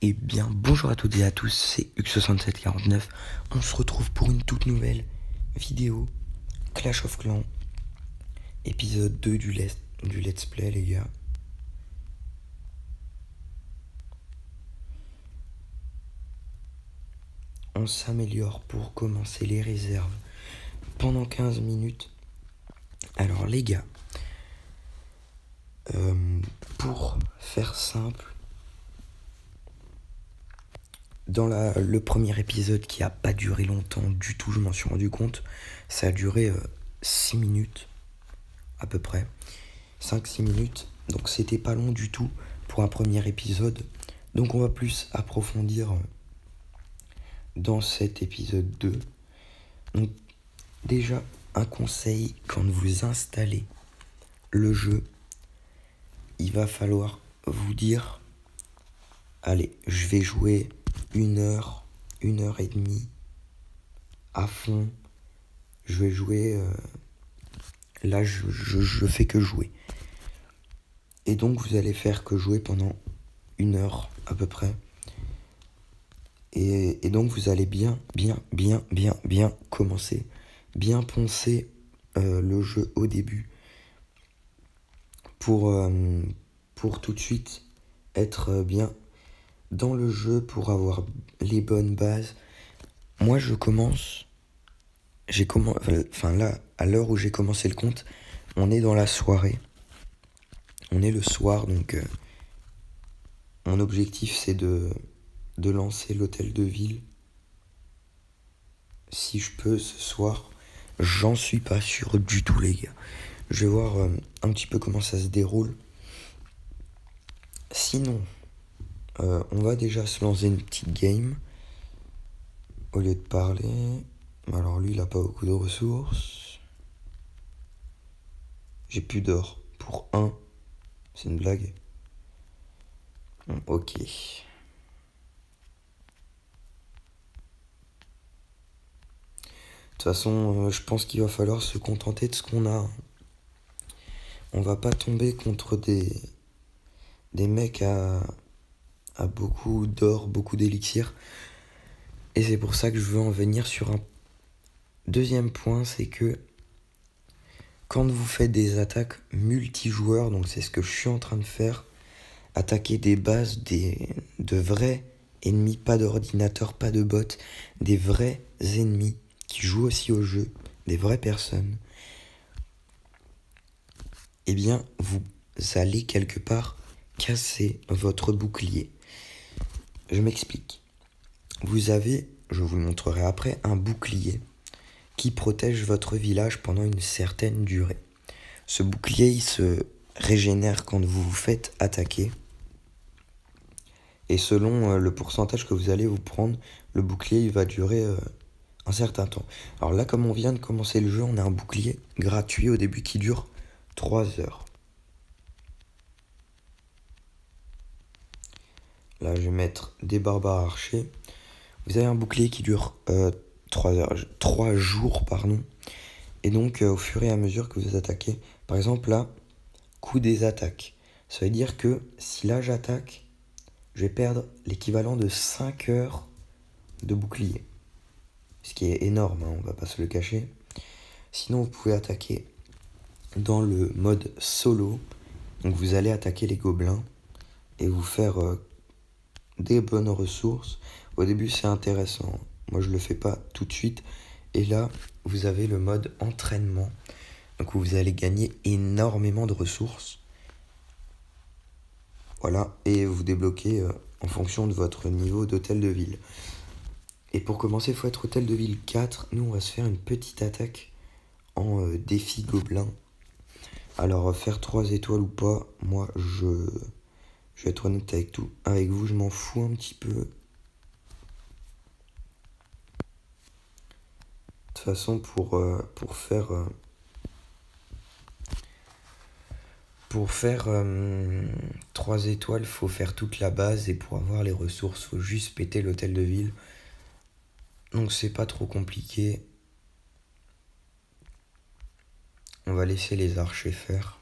Et bien bonjour à toutes et à tous, c'est Hux6749. On se retrouve pour une toute nouvelle vidéo Clash of Clans, épisode 2 du let's play les gars. On s'améliore pour commencer les réserves pendant 15 minutes. Alors les gars, pour faire simple, dans le premier épisode qui a pas duré longtemps du tout, je m'en suis rendu compte, ça a duré 6 minutes à peu près, 5-6 minutes, donc c'était pas long du tout pour un premier épisode. Donc on va plus approfondir dans cet épisode 2. Donc déjà un conseil, quand vous installez le jeu, il va falloir vous dire allez, je vais jouer 1 heure, 1 heure et demie à fond. Je vais jouer là je fais que jouer. Et donc vous allez faire que jouer pendant 1 heure à peu près. Et donc vous allez bien commencer, bien poncer le jeu au début pour tout de suite être bien dans le jeu, pour avoir les bonnes bases. Moi j'ai commencé, là à l'heure où j'ai commencé le compte, on est dans la soirée, on est le soir, donc mon objectif c'est de lancer l'hôtel de ville. Si je peux ce soir, j'en suis pas sûr du tout les gars. Je vais voir un petit peu comment ça se déroule. Sinon, on va déjà se lancer une petite game. Au lieu de parler. Alors lui il a pas beaucoup de ressources. J'ai plus d'or pour 1. C'est une blague. Ok. De toute façon, je pense qu'il va falloir se contenter de ce qu'on a. On va pas tomber contre des mecs à beaucoup d'or, beaucoup d'élixir. Et c'est pour ça que je veux en venir sur un deuxième point, c'est que quand vous faites des attaques multijoueurs, donc c'est ce que je suis en train de faire, attaquer des bases de vrais ennemis, pas d'ordinateur, pas de bots, des vrais ennemis qui jouent aussi au jeu, des vraies personnes, eh bien vous allez quelque part casser votre bouclier. Je m'explique. Vous avez, je vous le montrerai après, un bouclier qui protège votre village pendant une certaine durée. Ce bouclier, il se régénère quand vous vous faites attaquer. Et selon le pourcentage que vous allez vous prendre, le bouclier il va durer un certain temps. Alors là, comme on vient de commencer le jeu, on a un bouclier gratuit au début qui dure 3 heures. Là, je vais mettre des barbares archers. Vous avez un bouclier qui dure 3 jours, pardon. Et donc, au fur et à mesure que vous attaquez, par exemple là, coût des attaques. Ça veut dire que si là j'attaque, je vais perdre l'équivalent de 5 heures de bouclier. Ce qui est énorme, hein, on va pas se le cacher. Sinon, vous pouvez attaquer dans le mode solo. Donc vous allez attaquer les gobelins et vous faire des bonnes ressources. Au début, c'est intéressant. Moi, je le fais pas tout de suite. Et là, vous avez le mode entraînement. Donc vous allez gagner énormément de ressources. Voilà, et vous débloquez en fonction de votre niveau d'hôtel de ville. Et pour commencer, il faut être hôtel de ville 4. Nous, on va se faire une petite attaque en défi gobelin. Alors, faire 3 étoiles ou pas, moi, je vais être honnête avec vous, je m'en fous un petit peu. De toute façon, pour faire 3 étoiles, faut faire toute la base, et pour avoir les ressources, faut juste péter l'hôtel de ville. Donc c'est pas trop compliqué. On va laisser les archers faire.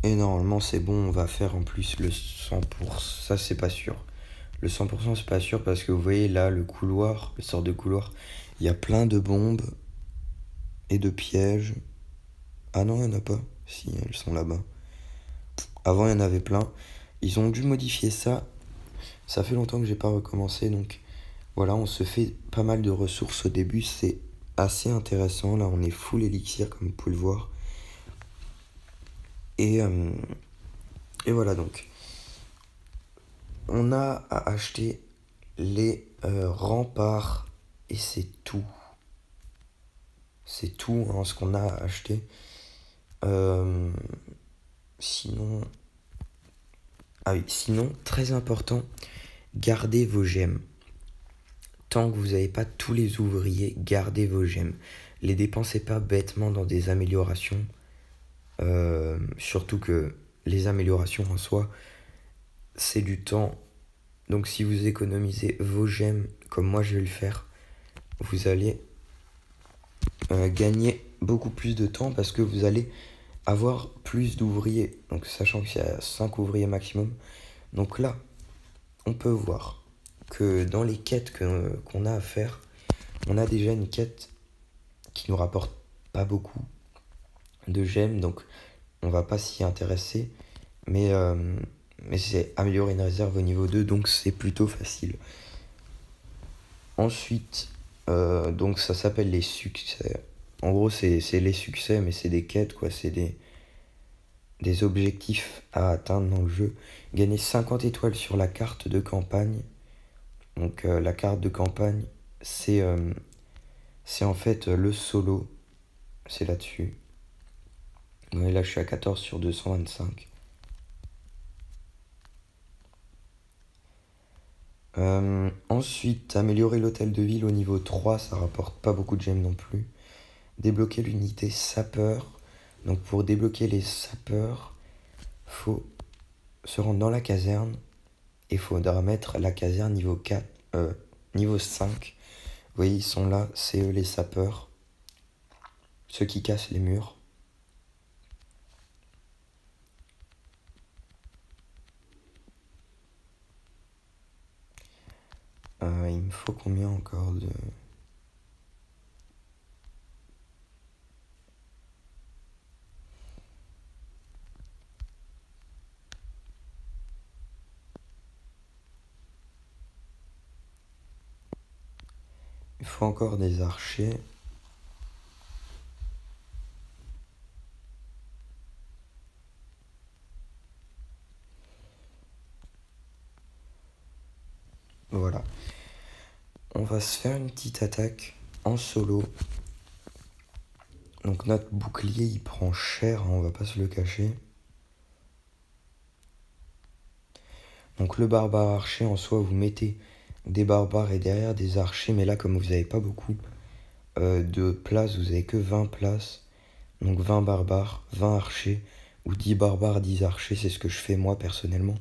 Et normalement c'est bon, on va faire en plus le 100%, ça c'est pas sûr. Le 100% c'est pas sûr parce que vous voyez là le couloir, le sort de couloir, il y a plein de bombes et de pièges. Ah non, il n'y en a pas. Si, elles sont là-bas. Avant, il y en avait plein. Ils ont dû modifier ça. Ça fait longtemps que j'ai pas recommencé, donc voilà, on se fait pas mal de ressources au début. C'est assez intéressant. Là, on est full élixir, comme vous pouvez le voir. Et, euh, et voilà, donc. On a à acheter les remparts. Et c'est tout. C'est tout hein, ce qu'on a à acheter. Sinon... Ah oui, sinon, très important, gardez vos gemmes. Tant que vous n'avez pas tous les ouvriers, gardez vos gemmes. Les dépensez pas bêtement dans des améliorations. Surtout que les améliorations en soi, c'est du temps. Donc si vous économisez vos gemmes, comme moi je vais le faire, vous allez gagner beaucoup plus de temps parce que vous allez avoir plus d'ouvriers. Donc sachant qu'il y a 5 ouvriers maximum. Donc là, on peut voir que dans les quêtes qu'on a à faire, on a déjà une quête qui nous rapporte pas beaucoup de gemmes, donc on va pas s'y intéresser, mais c'est améliorer une réserve au niveau 2, donc c'est plutôt facile. Ensuite, donc ça s'appelle les succès. En gros, c'est les succès, mais c'est des quêtes, quoi, c'est des objectifs à atteindre dans le jeu. Gagner 50 étoiles sur la carte de campagne. Donc la carte de campagne, c'est en fait le solo. C'est là-dessus. Ouais, là, je suis à 14 sur 225. Ensuite, améliorer l'hôtel de ville au niveau 3, ça rapporte pas beaucoup de gemmes non plus. Débloquer l'unité sapeur. Donc pour débloquer les sapeurs, faut se rendre dans la caserne. Et il faudra mettre la caserne niveau 4, niveau 5. Vous voyez, ils sont là, c'est eux les sapeurs. Ceux qui cassent les murs. Il me faut combien encore de... Il faut encore des archers. Voilà. On va se faire une petite attaque en solo. Donc notre bouclier il prend cher, hein, on va pas se le cacher. Donc le barbare archer en soi, vous mettez des barbares et derrière des archers. Mais là comme vous n'avez pas beaucoup de places, vous avez que 20 places. Donc 20 barbares, 20 archers. Ou 10 barbares, 10 archers, c'est ce que je fais moi personnellement.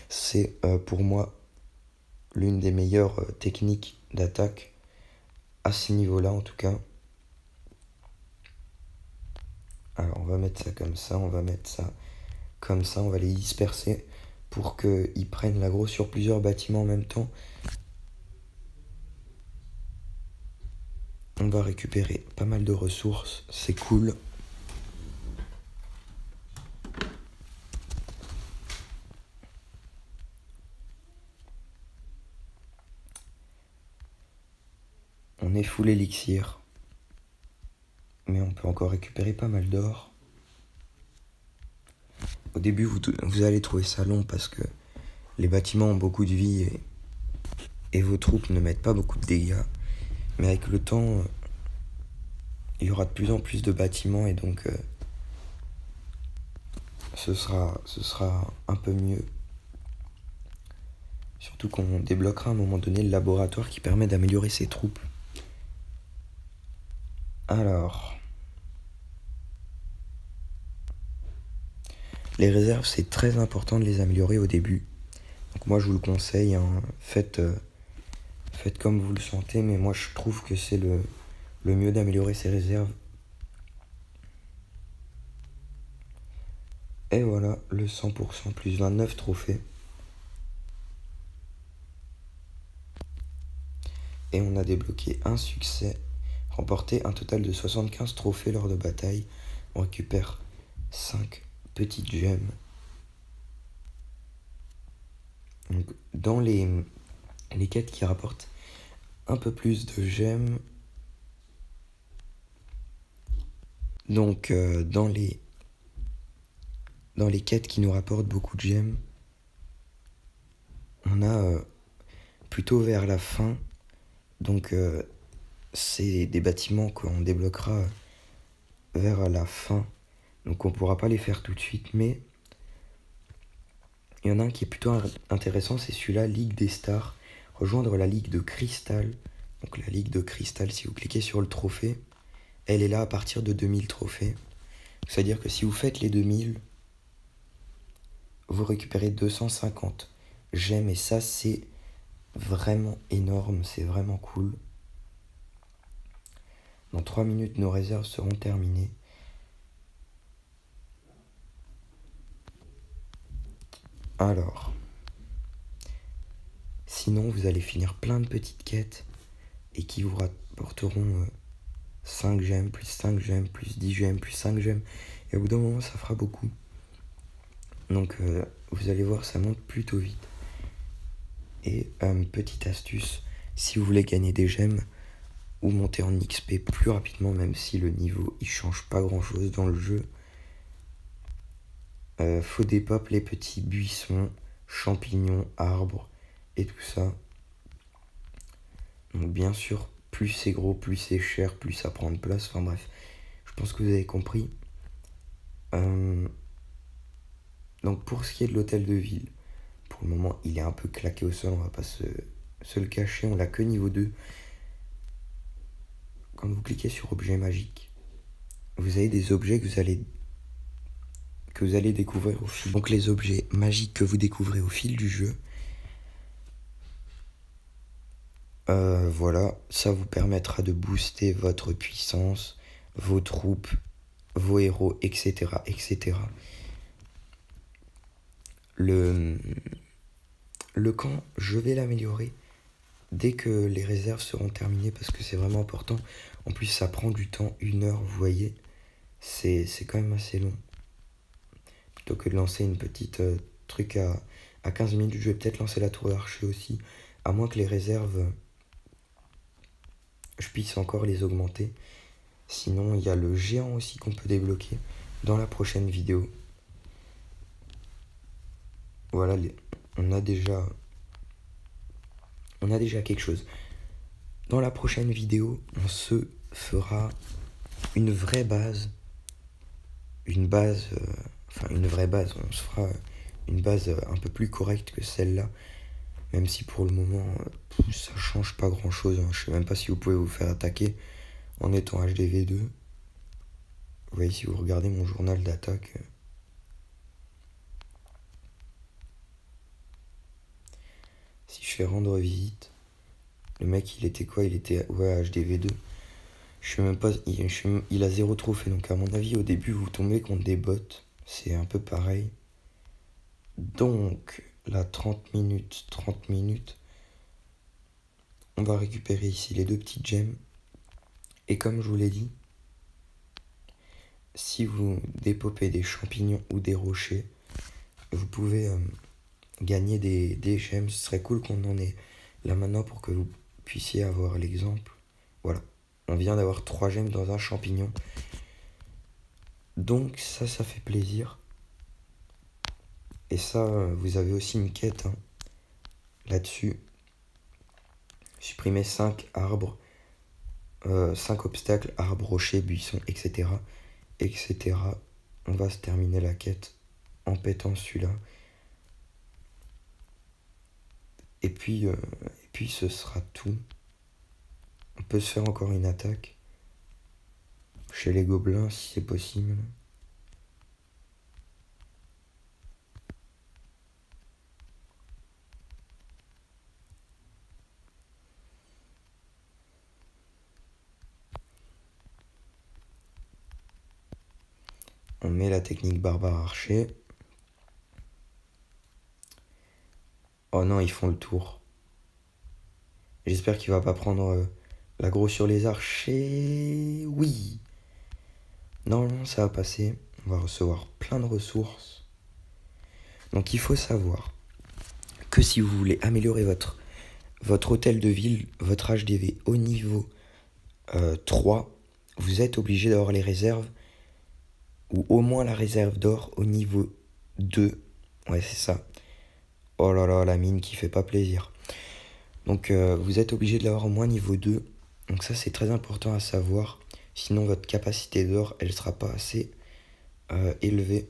C'est pour moi l'une des meilleures techniques d'attaque. À ce niveau-là en tout cas. Alors on va mettre ça comme ça, on va mettre ça comme ça, on va les disperser pour qu'ils prennent l'aggro sur plusieurs bâtiments en même temps. On va récupérer pas mal de ressources, c'est cool. On est full élixir. Mais on peut encore récupérer pas mal d'or. Au début, vous allez trouver ça long parce que les bâtiments ont beaucoup de vie et vos troupes ne mettent pas beaucoup de dégâts. Mais avec le temps, il y aura de plus en plus de bâtiments et donc ce sera un peu mieux. Surtout qu'on débloquera à un moment donné le laboratoire qui permet d'améliorer ses troupes. Alors... Les réserves, c'est très important de les améliorer au début. Donc moi, je vous le conseille, hein, faites comme vous le sentez, mais moi, je trouve que c'est le mieux, d'améliorer ses réserves. Et voilà, le 100% plus 29 trophées. Et on a débloqué un succès, remporté un total de 75 trophées lors de bataille. On récupère 5 petites gemmes. Donc, dans les quêtes qui rapportent un peu plus de gemmes, donc dans les quêtes qui nous rapportent beaucoup de gemmes, on a plutôt vers la fin, donc c'est des bâtiments qu'on débloquera vers la fin, donc on pourra pas les faire tout de suite, mais il y en a un qui est plutôt intéressant, c'est celui-là, Ligue des Stars, rejoindre la Ligue de Cristal. Donc la Ligue de Cristal, si vous cliquez sur le trophée, elle est là à partir de 2000 trophées. C'est-à-dire que si vous faites les 2000, vous récupérez 250 gemmes, et ça c'est vraiment énorme, c'est vraiment cool. Dans 3 minutes, nos réserves seront terminées. Alors, sinon vous allez finir plein de petites quêtes et qui vous rapporteront 5 gemmes, plus 5 gemmes, plus 10 gemmes, plus 5 gemmes. Et au bout d'un moment, ça fera beaucoup. Donc vous allez voir, ça monte plutôt vite. Et petite astuce, si vous voulez gagner des gemmes ou monter en XP plus rapidement, même si le niveau il change pas grand chose dans le jeu, faut dépop les petits buissons, champignons, arbres et tout ça. Donc bien sûr, plus c'est gros, plus c'est cher, plus ça prend de place. Enfin bref, je pense que vous avez compris. Donc pour ce qui est de l'hôtel de ville, pour le moment il est un peu claqué au sol, on va pas se le cacher, on l'a que niveau 2. Quand vous cliquez sur objet magique, vous avez des objets que vous allez découvrir au fil. Donc les objets magiques que vous découvrez au fil du jeu, voilà, ça vous permettra de booster votre puissance, vos troupes, vos héros, etc. etc. Le camp, je vais l'améliorer dès que les réserves seront terminées parce que c'est vraiment important. En plus, ça prend du temps, 1 heure, vous voyez. C'est quand même assez long. Plutôt que de lancer une petite truc à 15 minutes, je vais peut-être lancer la tour d'archer aussi. À moins que les réserves, je puisse encore les augmenter. Sinon, il y a le géant aussi qu'on peut débloquer dans la prochaine vidéo. Voilà, on a déjà quelque chose. Dans la prochaine vidéo, on se fera une vraie base. Une vraie base. On se fera une base un peu plus correcte que celle-là. Même si pour le moment, ça change pas grand-chose. Hein. Je sais même pas si vous pouvez vous faire attaquer en étant HDV2. Vous voyez, si vous regardez mon journal d'attaque... Si je fais rendre visite, le mec il était quoi? Il était HDV2. Je sais même pas, il a 0 trophée, donc à mon avis au début vous tombez contre des bots. C'est un peu pareil. Donc là 30 minutes, on va récupérer ici les 2 petites gemmes. Et comme je vous l'ai dit, si vous dépopez des champignons ou des rochers, vous pouvez gagner des gemmes. Ce serait cool qu'on en ait là maintenant pour que vous puissiez avoir l'exemple. Voilà, on vient d'avoir 3 gemmes dans un champignon. Donc ça fait plaisir. Et ça, vous avez aussi une quête hein, là-dessus. Supprimer 5 arbres, 5 obstacles, arbres, rochers, buissons, etc. etc. On va se terminer la quête en pétant celui-là. Et puis ce sera tout. On peut se faire encore une attaque chez les gobelins si c'est possible. On met la technique barbare archer. Oh non, ils font le tour. J'espère qu'il va pas prendre l'aggro sur les archers. Oui. Normalement, ça va passer. On va recevoir plein de ressources. Donc il faut savoir que si vous voulez améliorer votre hôtel de ville, votre HDV au niveau 3, vous êtes obligé d'avoir les réserves, ou au moins la réserve d'or au niveau 2. Ouais, c'est ça. Oh là là, la mine qui fait pas plaisir. Donc vous êtes obligé de l'avoir au moins niveau 2. Donc ça, c'est très important à savoir. Sinon, votre capacité d'or, elle sera pas assez élevée.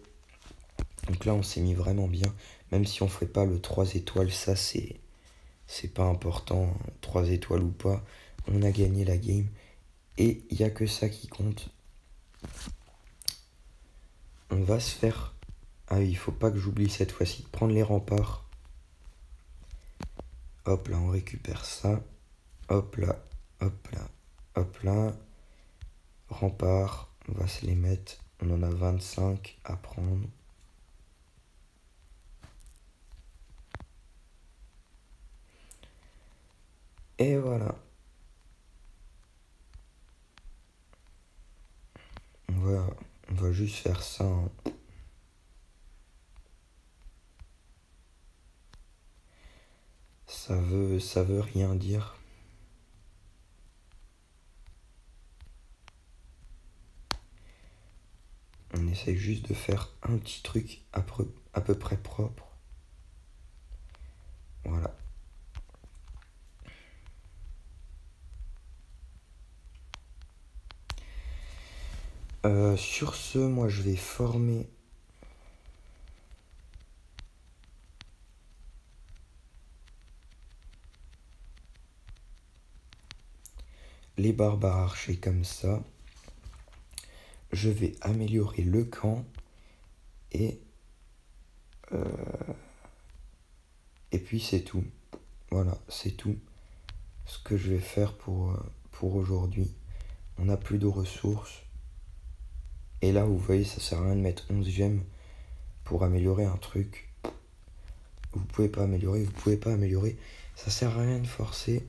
Donc là, on s'est mis vraiment bien. Même si on fait pas le 3 étoiles, ça, c'est pas important. 3 étoiles ou pas, on a gagné la game. Et il n'y a que ça qui compte. On va se faire... Ah oui, il faut pas que j'oublie cette fois-ci de prendre les remparts. Hop là, on récupère ça. Hop là, hop là, hop là. Remparts, on va se les mettre. On en a 25 à prendre. Et voilà. On va juste faire ça. Hein. Ça veut rien dire. On essaye juste de faire un petit truc à peu près propre. Voilà. Sur ce, moi je vais former les barbares archers comme ça. Je vais améliorer le camp et puis c'est tout. Voilà, c'est tout ce que je vais faire pour aujourd'hui. On n'a plus de ressources. Et là, vous voyez, ça sert à rien de mettre 11 gemmes pour améliorer un truc. Vous pouvez pas améliorer. Ça sert à rien de forcer.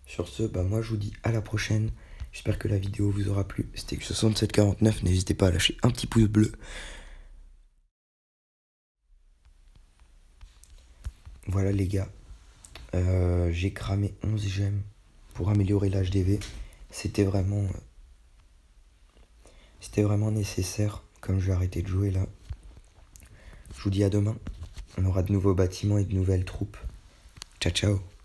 Sur ce, moi je vous dis à la prochaine. J'espère que la vidéo vous aura plu. C'était 6749. N'hésitez pas à lâcher un petit pouce bleu. Voilà les gars. J'ai cramé 11 gemmes pour améliorer l'HDV. C'était vraiment nécessaire. Comme je vais arrêter de jouer là. Je vous dis à demain. On aura de nouveaux bâtiments et de nouvelles troupes. Ciao ciao.